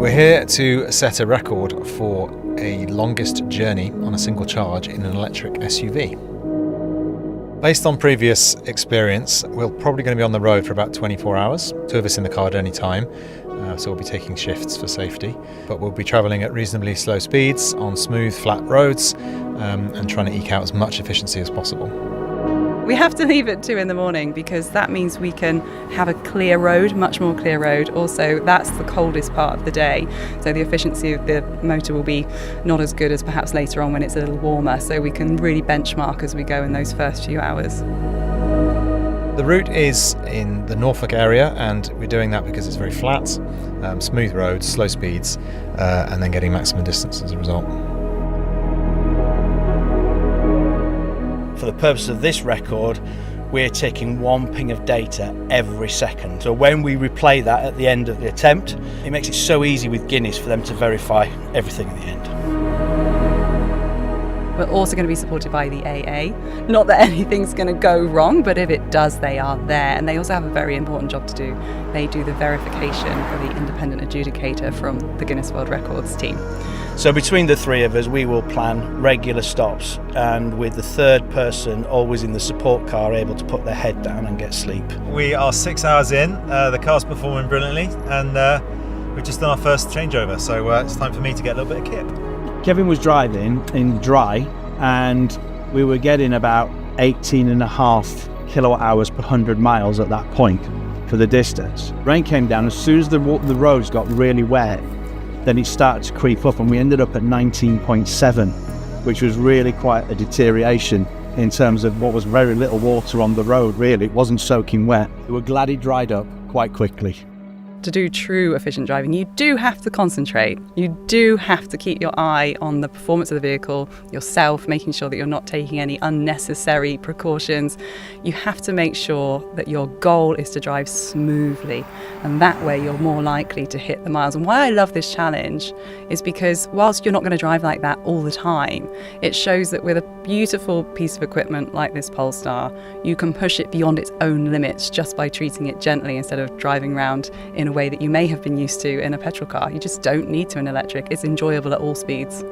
We're here to set a record for a longest journey on a single charge in an electric SUV. Based on previous experience, we're probably going to be on the road for about 24 hours, 2 of us in the car at any time, so we'll be taking shifts for safety. But we'll be travelling at reasonably slow speeds on smooth, flat roads and trying to eke out as much efficiency as possible. We have to leave at 2 in the morning because that means we can have a clear road, much more clear road. Also, that's the coldest part of the day, so the efficiency of the motor will be not as good as perhaps later on when it's a little warmer, so we can really benchmark as we go in those first few hours. The route is in the Norfolk area, and we're doing that because it's very flat, smooth roads, slow speeds, and then getting maximum distance as a result. For the purpose of this record, we're taking 1 ping of data every second. So when we replay that at the end of the attempt, it makes it so easy with Guinness for them to verify everything at the end. We're also going to be supported by the AA. Not that anything's going to go wrong, but if it does, they are there. And they also have a very important job to do. They do the verification for the independent adjudicator from the Guinness World Records team. So between the 3 of us, we will plan regular stops, and with the 3rd person always in the support car able to put their head down and get sleep. We are 6 hours in, the car's performing brilliantly, and we've just done our first changeover, so it's time for me to get a little bit of kip. Kevin was driving in dry, and we were getting about 18.5 kilowatt hours per 100 miles at that point for the distance. Rain came down. As soon as the roads got really wet, then it started to creep up, and we ended up at 19.7, which was really quite a deterioration in terms of what was very little water on the road, really. It wasn't soaking wet. We were glad it dried up quite quickly. To do true efficient driving, you do have to concentrate. You do have to keep your eye on the performance of the vehicle, yourself, making sure that you're not taking any unnecessary precautions. You have to make sure that your goal is to drive smoothly, and that way you're more likely to hit the miles. And why I love this challenge is because whilst you're not going to drive like that all the time, it shows that with a beautiful piece of equipment like this Polestar, you can push it beyond its own limits just by treating it gently instead of driving around in a way that you may have been used to in a petrol car. You just don't need to in electric. It's enjoyable at all speeds.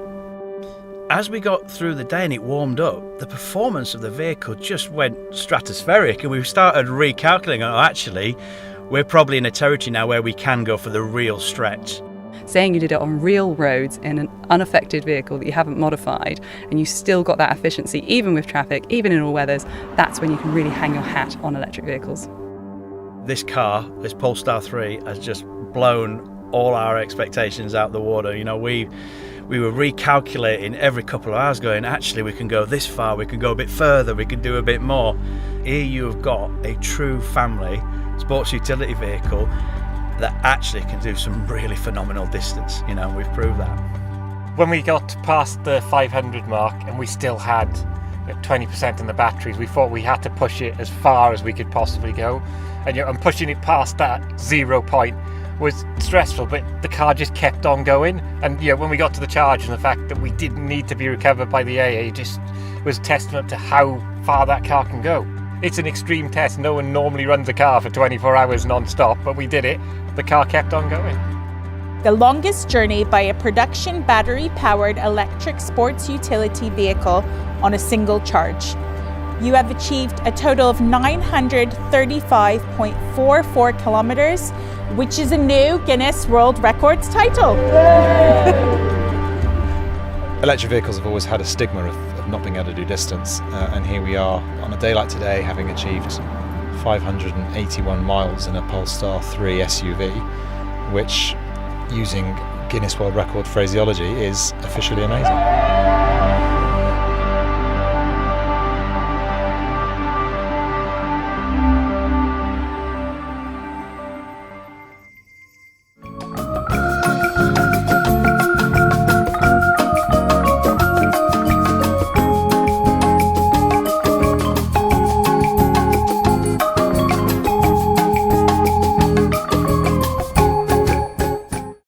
As we got through the day and it warmed up, the performance of the vehicle just went stratospheric, and we started recalculating, actually, we're probably in a territory now where we can go for the real stretch. Saying you did it on real roads in an unaffected vehicle that you haven't modified, and you still got that efficiency even with traffic, even in all weathers, that's when you can really hang your hat on electric vehicles. This car, this Polestar 3, has just blown all our expectations out the water. You know, we were recalculating every couple of hours, going, actually, we can go this far, we can go a bit further, we can do a bit more. Here you've got a true family sports utility vehicle that actually can do some really phenomenal distance. You know, we've proved that. When we got past the 500 mark and we still had 20% in the batteries, we thought we had to push it as far as we could possibly go. And pushing it past that 0 point was stressful, but the car just kept on going. And when we got to the charge, and the fact that we didn't need to be recovered by the AA just was testament to how far that car can go. It's an extreme test. No one normally runs a car for 24 hours non-stop, but we did it. The car kept on going. The longest journey by a production battery-powered electric sports utility vehicle on a single charge. You have achieved a total of 935.44 kilometers, which is a new Guinness World Records title. Electric vehicles have always had a stigma of not being able to do distance, and here we are on a day like today, having achieved 581 miles in a Polestar 3 SUV, which, using Guinness World Record phraseology, is officially amazing.